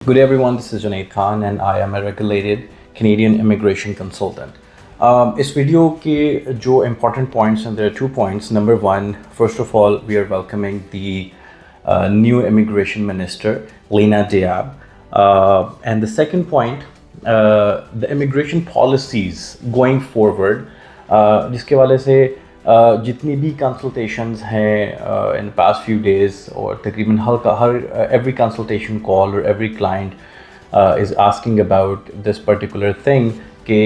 Good day everyone, this is Junaid Khan and I am a regulated Canadian immigration consultant. इस video के जो important points and there are 2 points. Number one, first of all, we are welcoming the new immigration minister, Lena Diab. And the second point, the immigration policies going forward, जिसके वाले से जितनी भी consultations हैं in past few days और तकरीबन हर every consultation call or every client is asking about this particular thing कि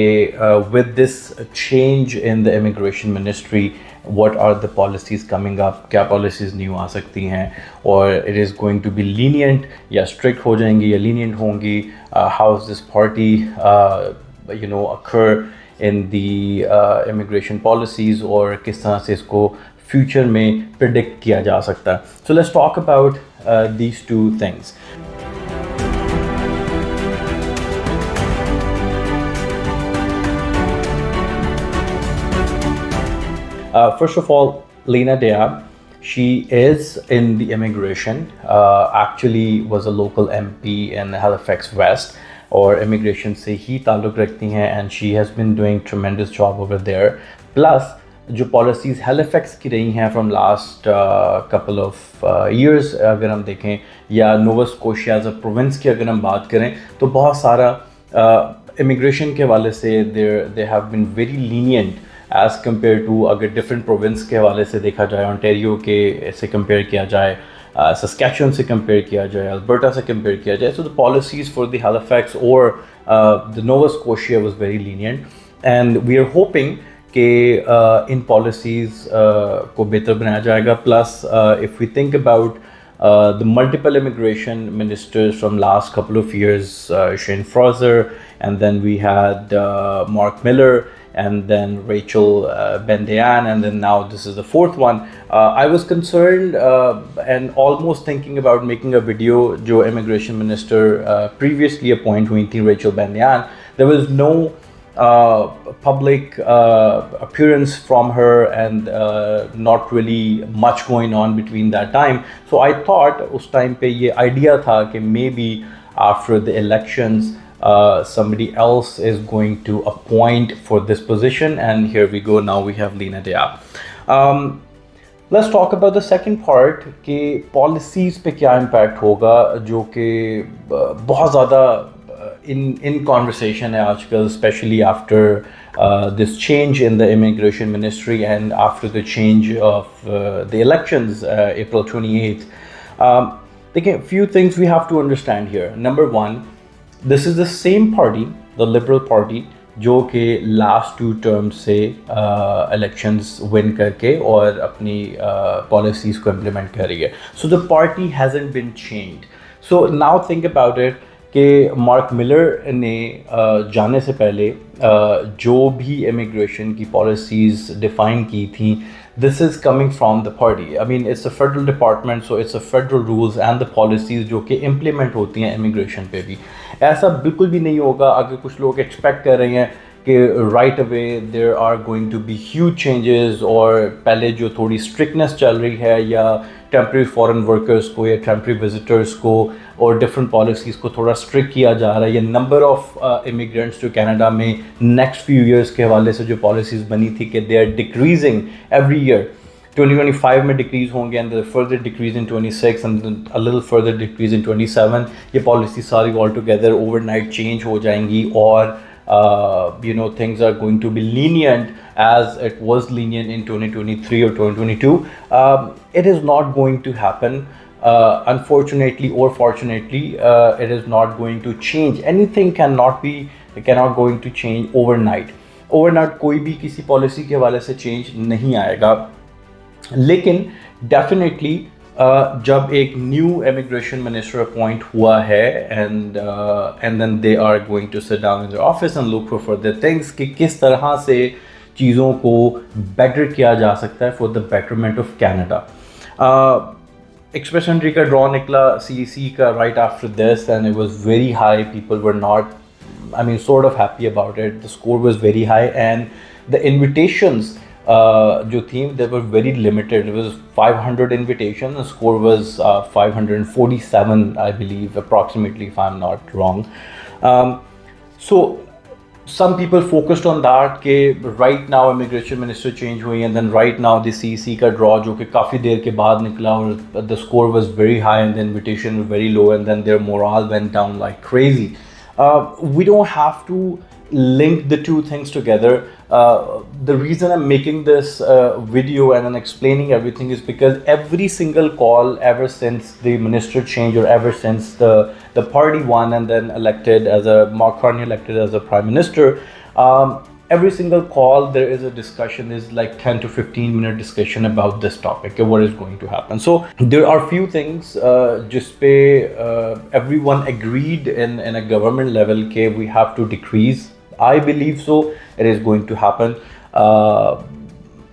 with this change in the immigration ministry, what are the policies coming up, क्या policies new आ सकती हैं और it is going to be lenient या strict हो जाएंगी या lenient होंगी, how is this party occur in the immigration policies और किस तरह से इसको future में predict किया जा सकता है. So let's talk about these two things. First of all, Lena Diab, she is in the immigration, actually was a local MP in Halifax West और immigration से ही ताल्लुक़ रखती हैं and she has been doing tremendous job over there. Plus जो policies Halifax की रही हैं from last couple of years अगर हम देखें या Nova Scotia as a province की अगर हम बात करें तो बहुत सारा immigration के वाले से they have been very lenient as compared to अगर different province के हवाले से देखा जाए Ontario के से compare किया जाए Saskatchewan से compare किया जाए Alberta से compare किया जाए. So the policies for the Halifax or the Nova Scotia was very lenient and we are hoping कि इन policies को बेहतर बनाया जाएगा. Plus if we think about the multiple immigration ministers from last couple of years, Shane Fraser, and then we had Mark Miller, and then Rachel Bendayan, and then now this is the fourth one. I was concerned and almost thinking about making a video जो immigration minister previously appointed हुई थी Rachel Bendayan. There was no public appearance from her and not really much going on between that time. So I thought उस time पे ये idea था कि maybe after the elections somebody else is going to appoint for this position, and here we go. Now we have Lena Diab. Let's talk about the second part कि policies पे क्या impact होगा जो कि बहुत ज़्यादा in conversation है आजकल, especially after this change in the immigration ministry and after the change of the elections April 28th. देखिए, few things we have to understand here. Number one, this is the same party, the Liberal Party, जो कि last 2 terms से elections win करके और अपनी policies को implement कर रही है. So the party hasn't been changed. So now think about it कि Mark Miller ने जाने से पहले जो भी immigration की policies define की थी, this is coming from the party. I mean, it's a federal department, so it's a federal rules and the policies जो कि implement होती हैं immigration पे भी. ऐसा बिल्कुल भी नहीं होगा अगर कुछ लोग expect कर रहे हैं कि right away there are going to be huge changes और पहले जो थोड़ी strictness चल रही है या temporary foreign workers को या temporary visitors को और different policies को थोड़ा strict किया जा रहा है या number of immigrants to Canada में next few years के हवाले से जो policies बनी थी कि they are decreasing every year. 2025 में decrease होंगे and the further decrease in 26 and then a little further decrease in 27. ये policies सारी altogether overnight change हो जाएंगी और things are going to be lenient as it was lenient in 2023 or 2022. It is not going to happen. Unfortunately or fortunately, it is not going to change. Anything cannot going to change overnight. Overnight कोई भी किसी policy के हवाले से change नहीं आएगा. लेकिन definitely जब एक new immigration minister appoint हुआ है and then they are going to sit down in their office and look for further things कि किस तरह से चीज़ों को better किया जा सकता है for the betterment of Canada. Express entry का draw निकला CEC का right after this and it was very high. People were not, sort of happy about it. The score was very high and the invitations जो थी, they were very limited. It was 500 invitation. The score was 547, I believe, approximately, if I'm not wrong. So some people focused on that कि right now immigration minister change हुई, and then right now the CEC का draw जो कि काफ़ी देर के बाद निकला, और the score was very high and the invitation was very low, and then their morale went down like crazy. We don't have to link the two things together. The reason I'm making this video and then explaining everything is because every single call ever since the minister change, or ever since the party won and then elected as Mark Carney elected as a prime minister, every single call there is a discussion, is like 10 to 15 minute discussion about this topic, what is going to happen. So there are few things just pe everyone agreed in a government level ke we have to decrease. I believe so. It is going to happen.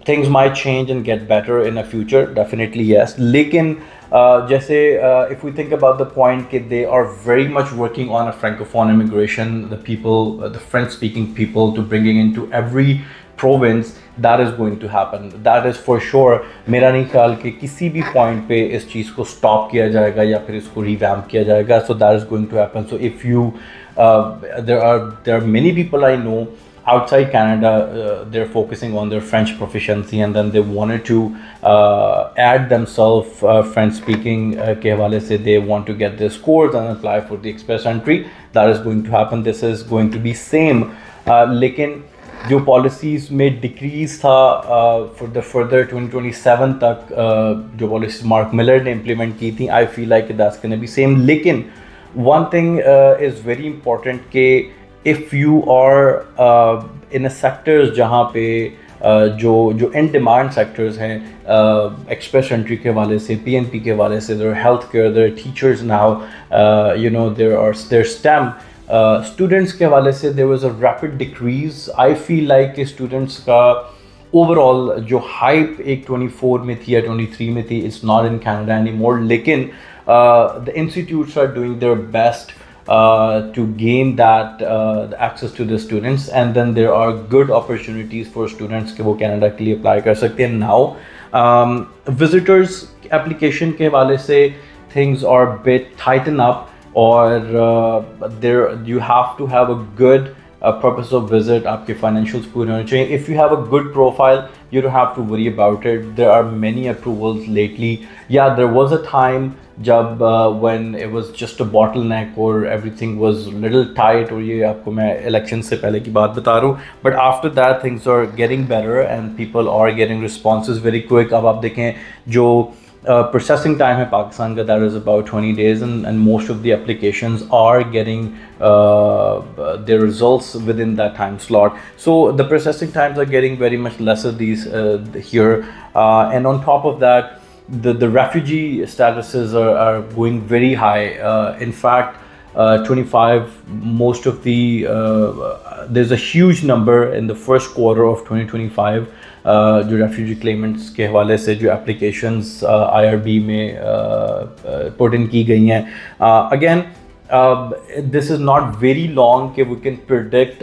Things might change and get better in the future. Definitely yes. Lekin जैसे if we think about the point that they are very much working on a francophone immigration, the people, the French-speaking people, to bringing into every province, that is going to happen. That is for sure. मेरा नहीं ख्याल कि किसी भी point पे इस चीज़ को stop किया जाएगा या फिर इसको revamp किया जाएगा. So that is going to happen. So if you there are many people I know outside Canada, they're focusing on their French proficiency, and then they wanted to add themselves French speaking ke hawale se, they want to get their scores and apply for the express entry. That is going to happen. This is going to be same. लेकिन जो policies में decrease था for the further 2027 तक, जो policies Mark Miller ने implement की थी, I feel like that's going to be same. लेकिन one thing is very important कि if you are in a sectors जहाँ पे जो in demand sectors हैं, express entry के वाले से, PNP के वाले से, there are healthcare, there are teachers now, you know, there's STEM, students के वाले से there was a rapid decrease. I feel like students का overall जो hype एक 24 में थी या 23 में थी, it's not in Canada anymore. लेकिन the institutes are doing their best to gain that access to the students, and then there are good opportunities for students कि वो Canada के लिए apply कर सकते हैं now. Visitors application के वाले से things are a bit tighten up, or there you have to have a good purpose of visit. आपके financials पूरे होने चाहिए. If you have a good profile, you don't have to worry about it. There are many approvals lately. Yeah, there was a time जब when it was just a bottleneck or everything was little tight, और ये आपको मैं election से पहले की बात बता रहा हूँ, but after that things are getting better and people are getting responses very quick. अब आप देखें जो processing time है पाकिस्तान का, that is about 20 days, and most of the applications are getting their results within that time slot. So the processing times are getting very much lesser these here, and on top of that, the refugee statuses are going very high. In fact, 25, most of the there's a huge number in the first quarter of 2025 जो refugee claimants के हवाले से जो applications IRB में put in की गई हैं. Again, this is not very long कि we can predict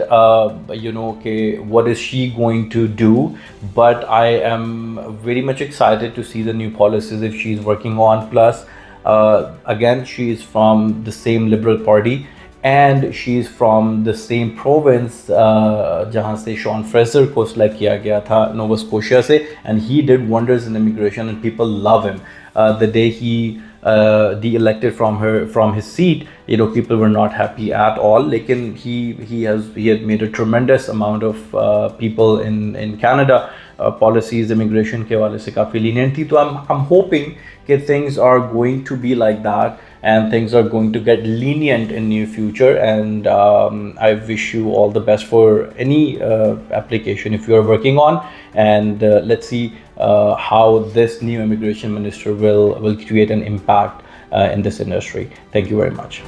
you know कि what is she going to do, but I am very much excited to see the new policies if she's working on. Plus again, she is from the same Liberal Party and she is from the same province जहाँ से Sean Fraser को select किया गया था, Nova Scotia से, and he did wonders in immigration and people love him. The day he de-elected from his seat, you know, people were not happy at all. Lekin he had made a tremendous amount of people in Canada. Policies immigration के वाले से काफ़ी lenient थी. तो I'm hoping that things are going to be like that and things are going to get lenient in near future, and I wish you all the best for any application if you are working on, and let's see how this new immigration minister will create an impact in this industry. Thank you very much.